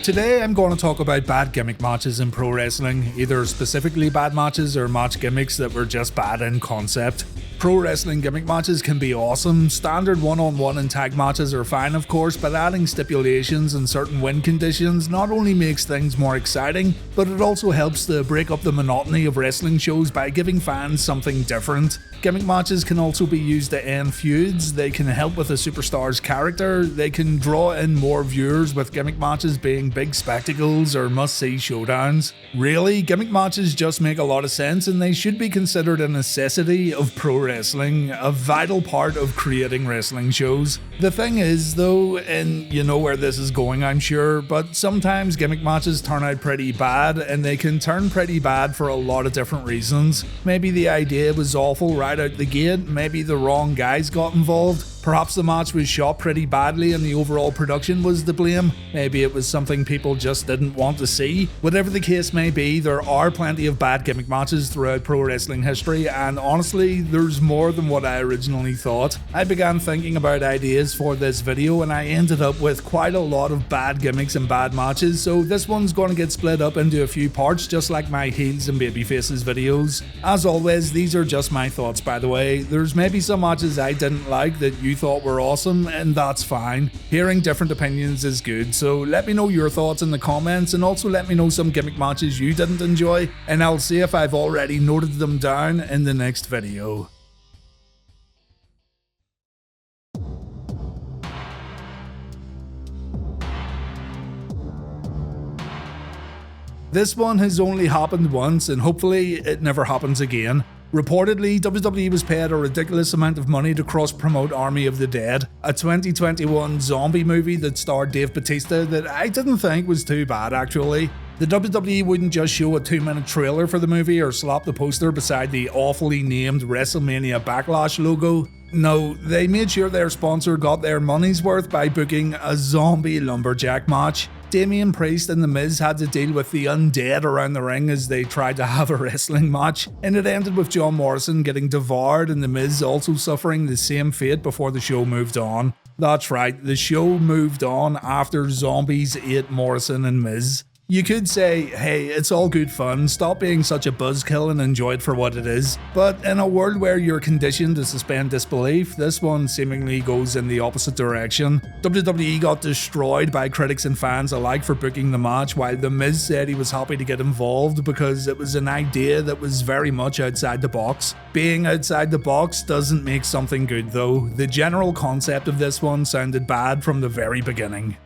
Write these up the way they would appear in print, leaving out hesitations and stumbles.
Today I'm going to talk about bad gimmick matches in pro wrestling, either specifically bad matches or match gimmicks that were just bad in concept. Pro wrestling gimmick matches can be awesome. Standard one-on-one and tag matches are fine of course, but adding stipulations and certain win conditions not only makes things more exciting, but it also helps to break up the monotony of wrestling shows by giving fans something different. Gimmick matches can also be used to end feuds, they can help with a superstar's character, they can draw in more viewers with gimmick matches being big spectacles or must-see showdowns. Really, gimmick matches just make a lot of sense and they should be considered a necessity of pro wrestling, a vital part of creating wrestling shows. The thing is though, and you know where this is going I'm sure, but sometimes gimmick matches turn out pretty bad and they can turn pretty bad for a lot of different reasons. Maybe the idea was awful right out the gate, maybe the wrong guys got involved. Perhaps the match was shot pretty badly and the overall production was to blame. Maybe it was something people just didn't want to see. Whatever the case may be, there are plenty of bad gimmick matches throughout pro wrestling history, and honestly, there's more than what I originally thought. I began thinking about ideas for this video and I ended up with quite a lot of bad gimmicks and bad matches, so this one's going to get split up into a few parts just like my heels and babyfaces videos. As always, these are just my thoughts by the way. There's maybe some matches I didn't like that you thought were awesome, and that's fine. Hearing different opinions is good, so let me know your thoughts in the comments and also let me know some gimmick matches you didn't enjoy, and I'll see if I've already noted them down in the next video. This one has only happened once and hopefully it never happens again. Reportedly, WWE was paid a ridiculous amount of money to cross-promote Army of the Dead, a 2021 zombie movie that starred Dave Bautista that I didn't think was too bad actually. The WWE wouldn't just show a 2-minute trailer for the movie or slap the poster beside the awfully named WrestleMania Backlash logo. No, they made sure their sponsor got their money's worth by booking a zombie lumberjack match. Damian Priest and The Miz had to deal with the undead around the ring as they tried to have a wrestling match, and it ended with John Morrison getting devoured and The Miz also suffering the same fate before the show moved on. That's right, the show moved on after zombies ate Morrison and Miz. You could say, hey, it's all good fun, stop being such a buzzkill and enjoy it for what it is. But in a world where you're conditioned to suspend disbelief, this one seemingly goes in the opposite direction. WWE got destroyed by critics and fans alike for booking the match, while The Miz said he was happy to get involved because it was an idea that was very much outside the box. Being outside the box doesn't make something good though. The general concept of this one sounded bad from the very beginning.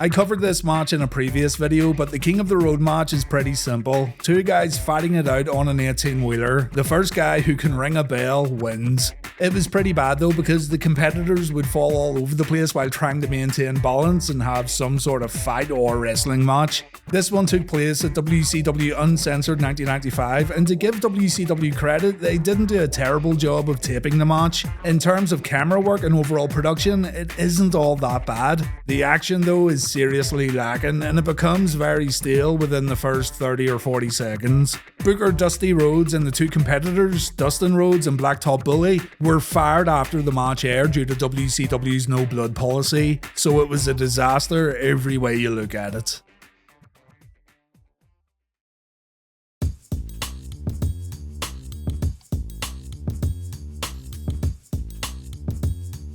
I covered this match in a previous video, but the King of the Road match is pretty simple. Two guys fighting it out on an 18-wheeler. The first guy who can ring a bell wins. It was pretty bad though because the competitors would fall all over the place while trying to maintain balance and have some sort of fight or wrestling match. This one took place at WCW Uncensored 1995, and to give WCW credit, they didn't do a terrible job of taping the match. In terms of camera work and overall production, it isn't all that bad. The action though is seriously lacking and it becomes very stale within the first 30 or 40 seconds. Booker Dusty Rhodes and the two competitors, Dustin Rhodes and Blacktop Bully, were fired after the match aired due to WCW's no blood policy, so it was a disaster every way you look at it.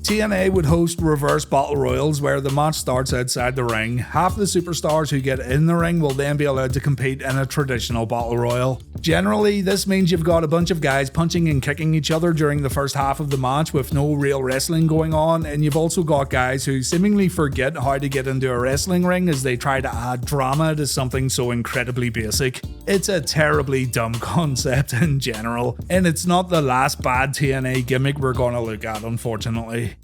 TNA would host reverse battle royals where the match starts outside the ring. Half the superstars who get in the ring will then be allowed to compete in a traditional battle royal. Generally, this means you've got a bunch of guys punching and kicking each other during the first half of the match with no real wrestling going on, and you've also got guys who seemingly forget how to get into a wrestling ring as they try to add drama to something so incredibly basic. It's a terribly dumb concept in general, and it's not the last bad TNA gimmick we're gonna look at, unfortunately.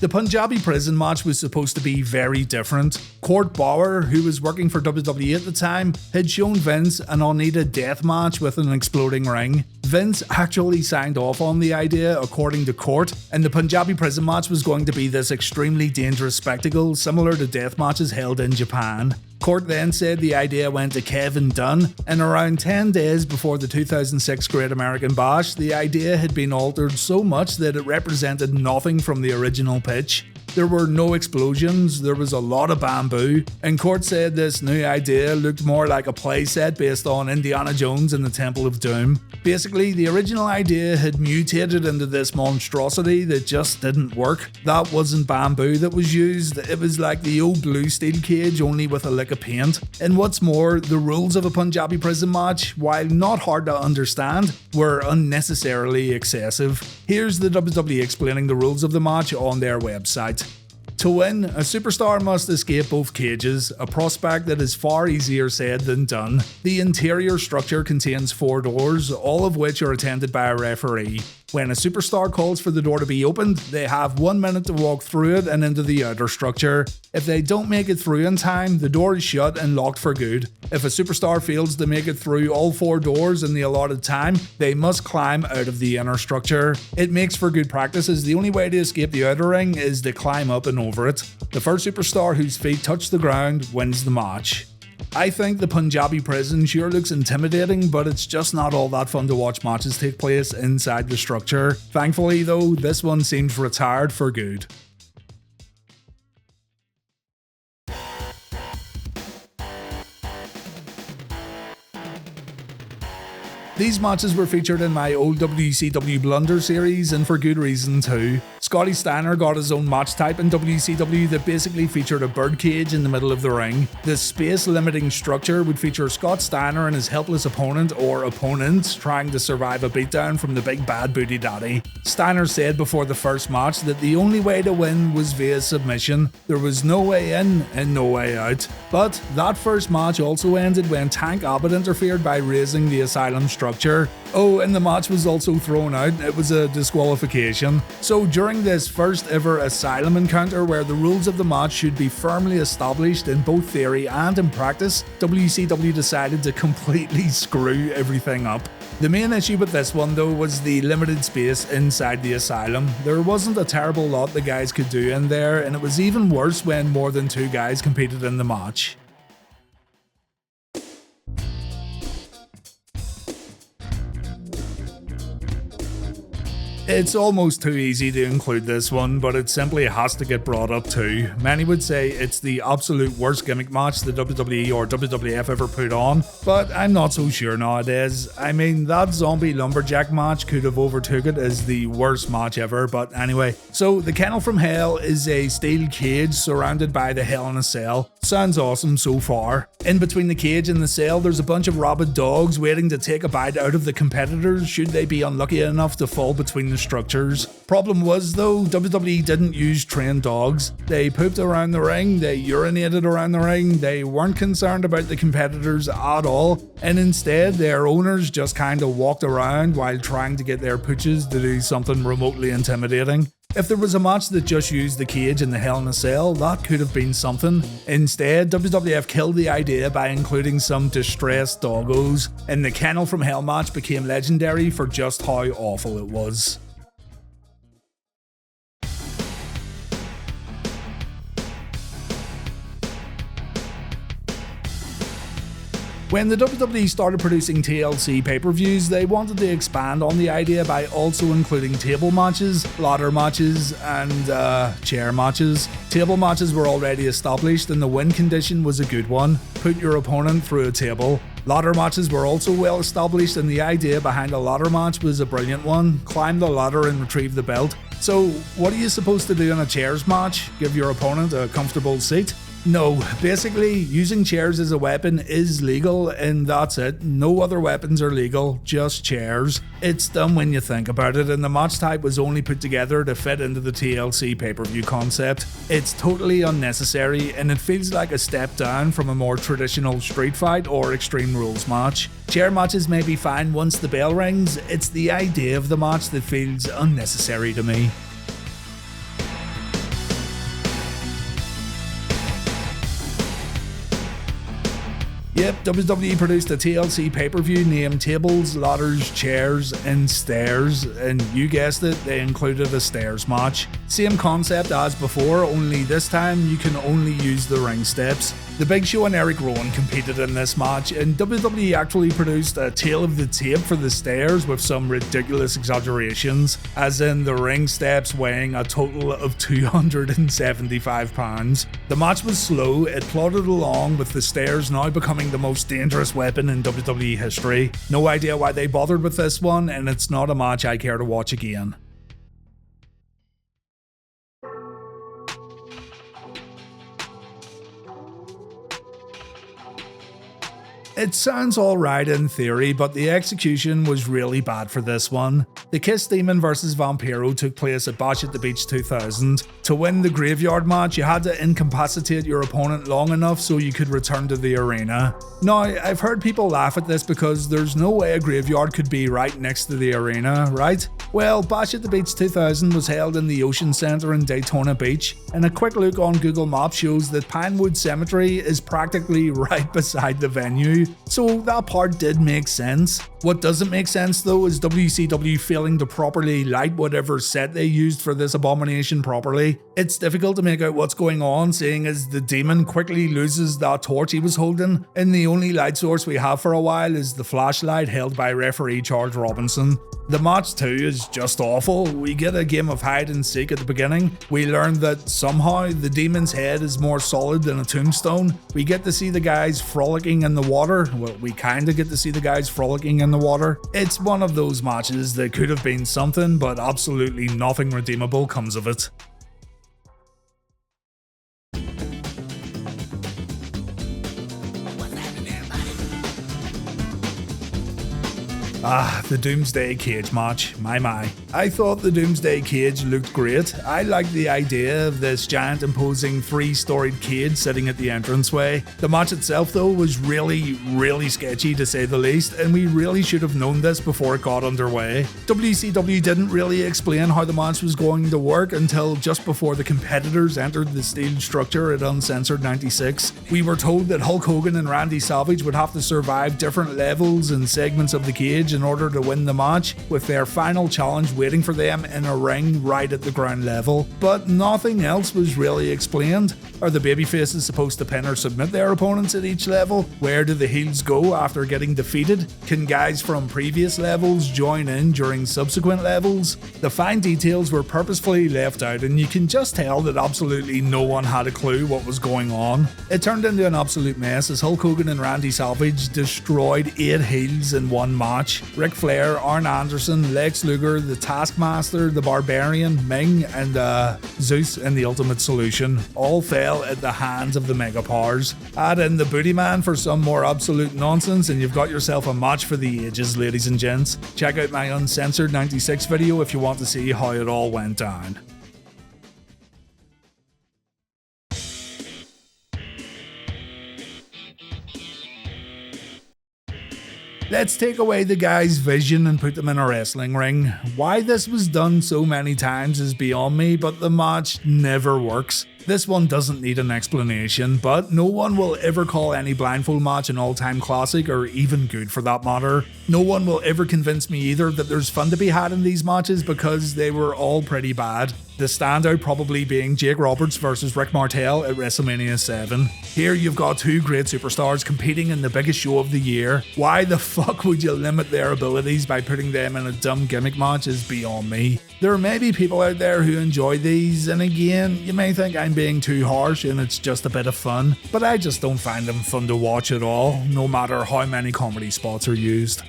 The Punjabi prison match was supposed to be very different. Court Bauer, who was working for WWE at the time, had shown Vince an unneeded death match with an exploding ring. Vince actually signed off on the idea according to Court, and the Punjabi prison match was going to be this extremely dangerous spectacle similar to death matches held in Japan. Court then said the idea went to Kevin Dunn, and around 10 days before the 2006 Great American Bash, the idea had been altered so much that it represented nothing from the original pitch. There were no explosions, there was a lot of bamboo, and Court said this new idea looked more like a playset based on Indiana Jones and the Temple of Doom. Basically, the original idea had mutated into this monstrosity that just didn't work. That wasn't bamboo that was used, it was like the old blue steel cage only with a lick of paint. And what's more, the rules of a Punjabi prison match, while not hard to understand, were unnecessarily excessive. Here's the WWE explaining the rules of the match on their website. To win, a superstar must escape both cages, a prospect that is far easier said than done. The interior structure contains 4 doors, all of which are attended by a referee. When a superstar calls for the door to be opened, they have 1 minute to walk through it and into the outer structure. If they don't make it through in time, the door is shut and locked for good. If a superstar fails to make it through all 4 doors in the allotted time, they must climb out of the inner structure. It makes for good practice as the only way to escape the outer ring is to climb up and over it. The first superstar whose feet touch the ground wins the match. I think the Punjabi prison sure looks intimidating, but it's just not all that fun to watch matches take place inside the structure. Thankfully though, this one seems retired for good. These matches were featured in my old WCW Blunder series, and for good reason too. Scotty Steiner got his own match type in WCW that basically featured a birdcage in the middle of the ring. This space-limiting structure would feature Scott Steiner and his helpless opponent or opponents trying to survive a beatdown from the big bad booty daddy. Steiner said before the first match that the only way to win was via submission. There was no way in and no way out. But that first match also ended when Tank Abbott interfered by raising the Asylum structure. Oh, and the match was also thrown out. It was a disqualification. So during this first ever Asylum encounter where the rules of the match should be firmly established in both theory and in practice, WCW decided to completely screw everything up. The main issue with this one though was the limited space inside the Asylum. There wasn't a terrible lot the guys could do in there, and it was even worse when more than 2 guys competed in the match. It's almost too easy to include this one, but it simply has to get brought up too. Many would say it's the absolute worst gimmick match the WWE or WWF ever put on, but I'm not so sure nowadays. I mean, that zombie Lumberjack match could have overtook it as the worst match ever, but anyway. So the Kennel from Hell is a steel cage surrounded by the Hell in a Cell. Sounds awesome so far. In between the cage and the cell, there's a bunch of rabid dogs waiting to take a bite out of the competitors should they be unlucky enough to fall between the structures. Problem was though, WWE didn't use trained dogs. They pooped around the ring, they urinated around the ring, they weren't concerned about the competitors at all, and instead their owners just kinda walked around while trying to get their pooches to do something remotely intimidating. If there was a match that just used the cage and the Hell in a Cell, that could have been something. Instead, WWF killed the idea by including some distressed doggos, and the Kennel from Hell match became legendary for just how awful it was. When the WWE started producing TLC pay-per-views, they wanted to expand on the idea by also including table matches, ladder matches, and chair matches. Table matches were already established and the win condition was a good one. Put your opponent through a table. Ladder matches were also well established and the idea behind a ladder match was a brilliant one. Climb the ladder and retrieve the belt. So what are you supposed to do in a chairs match? Give your opponent a comfortable seat? No, basically, using chairs as a weapon is legal and that's it. No other weapons are legal, just chairs. It's dumb when you think about it, and the match type was only put together to fit into the TLC pay-per-view concept. It's totally unnecessary and it feels like a step down from a more traditional street fight or Extreme Rules match. Chair matches may be fine once the bell rings, it's the idea of the match that feels unnecessary to me. Yep, WWE produced a TLC pay-per-view named Tables, Ladders, Chairs, and Stairs, and you guessed it, they included a stairs match. Same concept as before, only this time you can only use the ring steps. The Big Show and Eric Rowan competed in this match, and WWE actually produced a tail of the tape for the stairs with some ridiculous exaggerations, as in the ring steps weighing a total of 275 pounds. The match was slow, it plodded along with the stairs now becoming the most dangerous weapon in WWE history. No idea why they bothered with this one, and it's not a match I care to watch again. It sounds alright in theory, but the execution was really bad for this one. The Kiss Demon vs Vampiro took place at Bash at the Beach 2000. To win the Graveyard Match, you had to incapacitate your opponent long enough so you could return to the arena. Now, I've heard people laugh at this because there's no way a graveyard could be right next to the arena, right? Well, Bash at the Beach 2000 was held in the Ocean Center in Daytona Beach, and a quick look on Google Maps shows that Pinewood Cemetery is practically right beside the venue. So that part did make sense. What doesn't make sense though is WCW failing to properly light whatever set they used for this abomination properly. It's difficult to make out what's going on, seeing as the demon quickly loses that torch he was holding, and the only light source we have for a while is the flashlight held by referee Charles Robinson. The match too is just awful. We get a game of hide and seek at the beginning. We learn that somehow the demon's head is more solid than a tombstone. We get to see the guys frolicking in the water. Well, we kinda get to see the guys frolicking in the water. It's one of those matches that could have been something, but absolutely nothing redeemable comes of it. The Doomsday cage match, my. I thought the Doomsday cage looked great. I liked the idea of this giant imposing 3-storied cage sitting at the entranceway. The match itself though was really sketchy to say the least, and we really should have known this before it got underway. WCW didn't really explain how the match was going to work until just before the competitors entered the steel structure at Uncensored 96. We were told that Hulk Hogan and Randy Savage would have to survive different levels and segments of the cage in order to win the match, with their final challenge waiting for them in a ring right at the ground level. But nothing else was really explained. Are the babyfaces supposed to pin or submit their opponents at each level? Where do the heels go after getting defeated? Can guys from previous levels join in during subsequent levels? The fine details were purposefully left out, and you can just tell that absolutely no one had a clue what was going on. It turned into an absolute mess as Hulk Hogan and Randy Savage destroyed 8 heels in one match. Ric Flair, Arn Anderson, Lex Luger, the Taskmaster, the Barbarian, Ming, and Zeus and the Ultimate Solution all fell at the hands of the Mega Powers. Add in the Booty Man for some more absolute nonsense and you've got yourself a match for the ages, ladies and gents. Check out my Uncensored 96 video if you want to see how it all went down. Let's take away the guy's vision and put them in a wrestling ring. Why this was done so many times is beyond me, but the match never works. This one doesn't need an explanation, but no one will ever call any Blindfold match an all-time classic, or even good for that matter. No one will ever convince me either that there's fun to be had in these matches because they were all pretty bad. The standout probably being Jake Roberts versus Rick Martel at WrestleMania 7. Here you've got 2 great superstars competing in the biggest show of the year. Why the fuck would you limit their abilities by putting them in a dumb gimmick match is beyond me. There may be people out there who enjoy these, and again, you may think I'm being too harsh and it's just a bit of fun, but I just don't find them fun to watch at all, no matter how many comedy spots are used.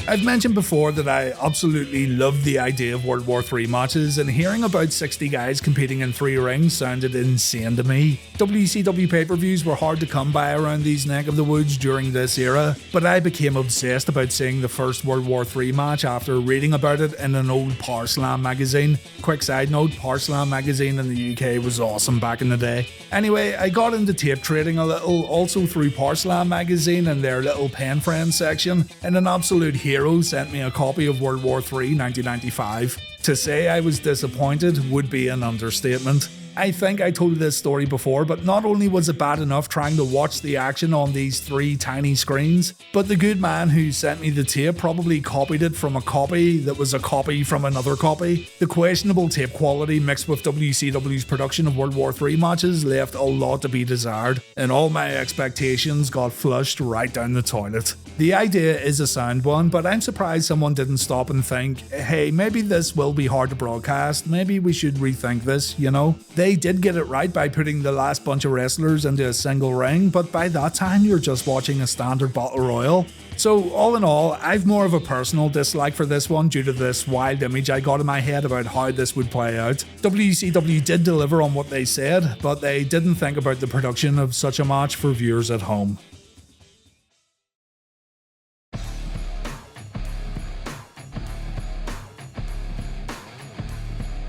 I've mentioned before that I absolutely love the idea of World War III matches, and hearing about 60 guys competing in 3 rings sounded insane to me. WCW pay-per-views were hard to come by around these neck of the woods during this era, but I became obsessed about seeing the first World War III match after reading about it in an old Power Slam magazine. Quick side note, Power Slam magazine in the UK was awesome back in the day. Anyway, I got into tape trading a little, also through Power Slam magazine and their little pen friends section, and an absolute hero sent me a copy of World War III 1995. To say I was disappointed would be an understatement. I think I told this story before, but not only was it bad enough trying to watch the action on these 3 tiny screens, but the good man who sent me the tape probably copied it from a copy that was a copy from another copy. The questionable tape quality mixed with WCW's production of World War III matches left a lot to be desired, and all my expectations got flushed right down the toilet. The idea is a sound one, but I'm surprised someone didn't stop and think, hey, maybe this will be hard to broadcast, maybe we should rethink this, you know? They did get it right by putting the last bunch of wrestlers into a single ring, but by that time you're just watching a standard battle royal. So all in all, I've more of a personal dislike for this one due to this wild image I got in my head about how this would play out. WCW did deliver on what they said, but they didn't think about the production of such a match for viewers at home.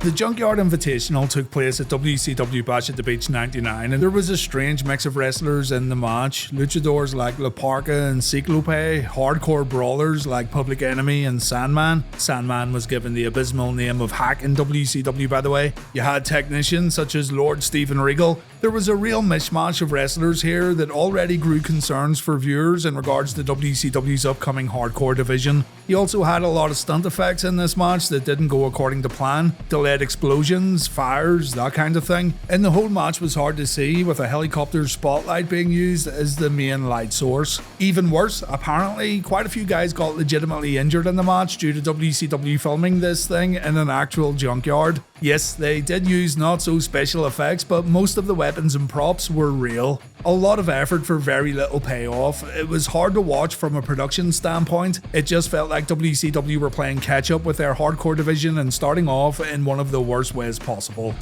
The Junkyard Invitational took place at WCW Bash at the Beach 99, and there was a strange mix of wrestlers in the match. Luchadors like La Parka and Ciclope, hardcore brawlers like Public Enemy and Sandman. Sandman was given the abysmal name of Hack in WCW, by the way. You had technicians such as Lord Steven Regal. There was a real mishmash of wrestlers here that already grew concerns for viewers in regards to WCW's upcoming hardcore division. You also had a lot of stunt effects in this match that didn't go according to plan. Delayed explosions, fires, that kind of thing. And the whole match was hard to see, with a helicopter spotlight being used as the main light source. Even worse, apparently quite a few guys got legitimately injured in the match due to WCW filming this thing in an actual junkyard. Yes, they did use not so special effects, but most of the weapons and props were real. A lot of effort for very little payoff. It was hard to watch from a production standpoint. It just felt like WCW were playing catch up with their hardcore division and starting off in one of the worst ways possible.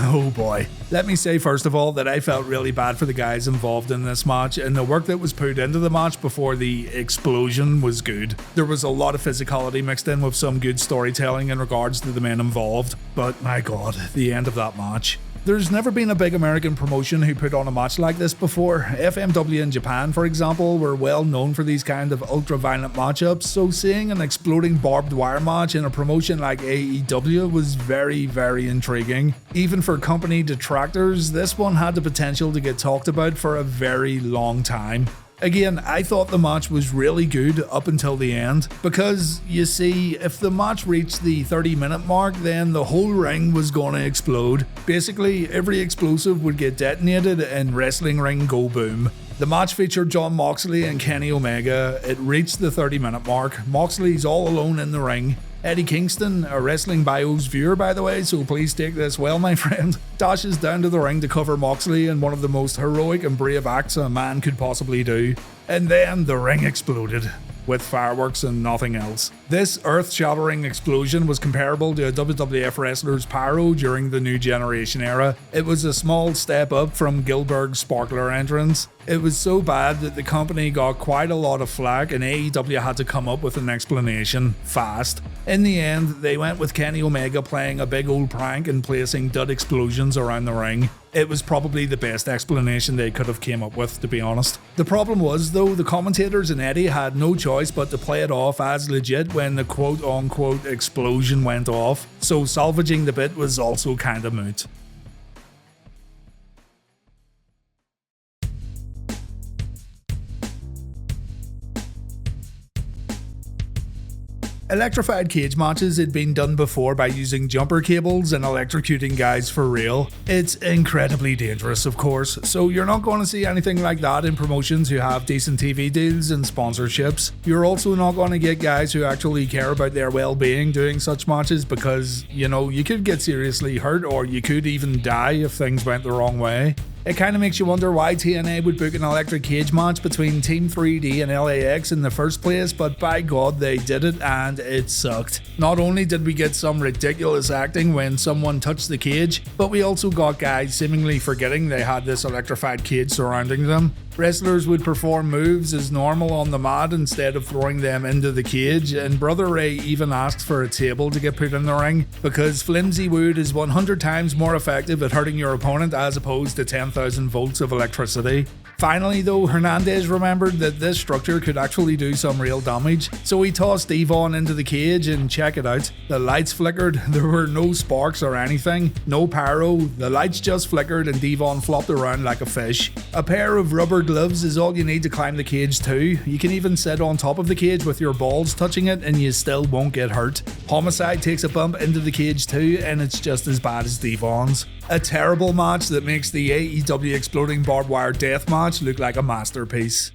Oh boy. Let me say first of all that I felt really bad for the guys involved in this match, and the work that was put into the match before the explosion was good. There was a lot of physicality mixed in with some good storytelling in regards to the men involved, but my god, the end of that match. There's never been a big American promotion who put on a match like this before. FMW in Japan, for example, were well known for these kind of ultra-violent matchups, so seeing an exploding barbed wire match in a promotion like AEW was very, very intriguing. Even for company detractors, this one had the potential to get talked about for a very long time. Again, I thought the match was really good up until the end, because, you see, if the match reached the 30-minute mark, then the whole ring was gonna explode. Basically, every explosive would get detonated and wrestling ring go boom. The match featured Jon Moxley and Kenny Omega. It reached the 30-minute mark. Moxley's all alone in the ring. Eddie Kingston, a Wrestling Bios viewer by the way, so please take this well my friend, dashes down to the ring to cover Moxley in one of the most heroic and brave acts a man could possibly do. And then the ring exploded, with fireworks and nothing else. This earth-shattering explosion was comparable to a WWF wrestler's pyro during the New Generation era. It was a small step up from Gilbert's sparkler entrance. It was so bad that the company got quite a lot of flack, and AEW had to come up with an explanation fast. In the end, they went with Kenny Omega playing a big old prank and placing dud explosions around the ring. It was probably the best explanation they could have came up with, to be honest. The problem was, though, the commentators and Eddie had no choice but to play it off as legit when the quote-unquote explosion went off, so salvaging the bit was also kinda moot. Electrified cage matches had been done before by using jumper cables and electrocuting guys for real. It's incredibly dangerous, of course, so you're not going to see anything like that in promotions who have decent TV deals and sponsorships. You're also not going to get guys who actually care about their well-being doing such matches because, you know, you could get seriously hurt or you could even die if things went the wrong way. It kinda makes you wonder why TNA would book an electric cage match between Team 3D and LAX in the first place, but by god they did it and it sucked. Not only did we get some ridiculous acting when someone touched the cage, but we also got guys seemingly forgetting they had this electrified cage surrounding them. Wrestlers would perform moves as normal on the mat instead of throwing them into the cage, and Brother Ray even asked for a table to get put in the ring, because flimsy wood is 100 times more effective at hurting your opponent as opposed to 10,000 volts of electricity. Finally though, Hernandez remembered that this structure could actually do some real damage, so he tossed Devon into the cage and check it out. The lights flickered, there were no sparks or anything, no pyro, the lights just flickered and Devon flopped around like a fish. A pair of rubber gloves is all you need to climb the cage too. You can even sit on top of the cage with your balls touching it and you still won't get hurt. Homicide takes a bump into the cage too and it's just as bad as Devon's. A terrible match that makes the AEW Exploding Barbed Wire Death Match look like a masterpiece.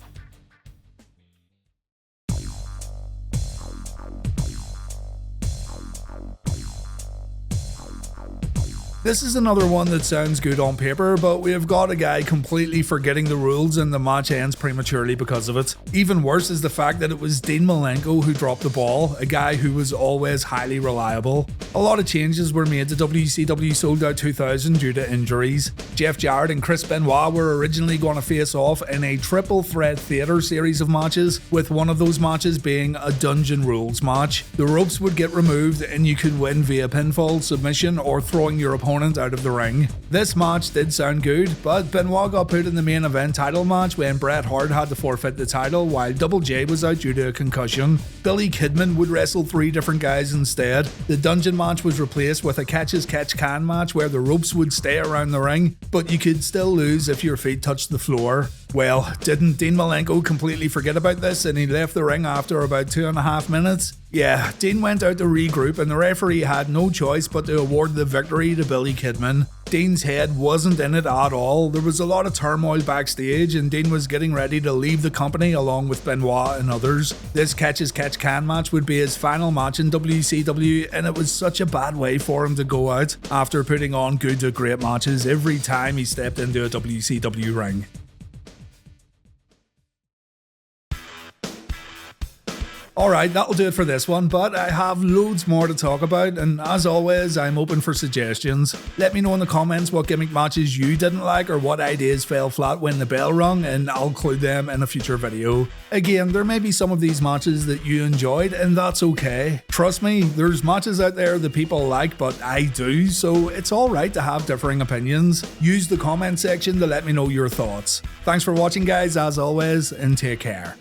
This is another one that sounds good on paper, but we have got a guy completely forgetting the rules and the match ends prematurely because of it. Even worse is the fact that it was Dean Malenko who dropped the ball, a guy who was always highly reliable. A lot of changes were made to WCW Sold Out 2000 due to injuries. Jeff Jarrett and Chris Benoit were originally going to face off in a triple threat theatre series of matches, with one of those matches being a Dungeon Rules match. The ropes would get removed and you could win via pinfall, submission, or throwing your opponent out of the ring. This match did sound good, but Benoit got put in the main event title match when Bret Hart had to forfeit the title while Double J was out due to a concussion. Billy Kidman would wrestle 3 different guys instead. The Dungeon match was replaced with a Catch-As-Catch-Can match where the ropes would stay around the ring, but you could still lose if your feet touched the floor. Well, didn't Dean Malenko completely forget about this and he left the ring after about 2.5 minutes? Yeah, Dean went out to regroup and the referee had no choice but to award the victory to Billy Kidman. Dean's head wasn't in it at all. There was a lot of turmoil backstage and Dean was getting ready to leave the company along with Benoit and others. This Catch-As-Catch-Can match would be his final match in WCW and it was such a bad way for him to go out after putting on good to great matches every time he stepped into a WCW ring. Alright, that'll do it for this one, but I have loads more to talk about, and as always, I'm open for suggestions. Let me know in the comments what gimmick matches you didn't like or what ideas fell flat when the bell rung, and I'll include them in a future video. Again, there may be some of these matches that you enjoyed, and that's okay. Trust me, there's matches out there that people like, but I do, so it's alright to have differing opinions. Use the comment section to let me know your thoughts. Thanks for watching guys, as always, and take care.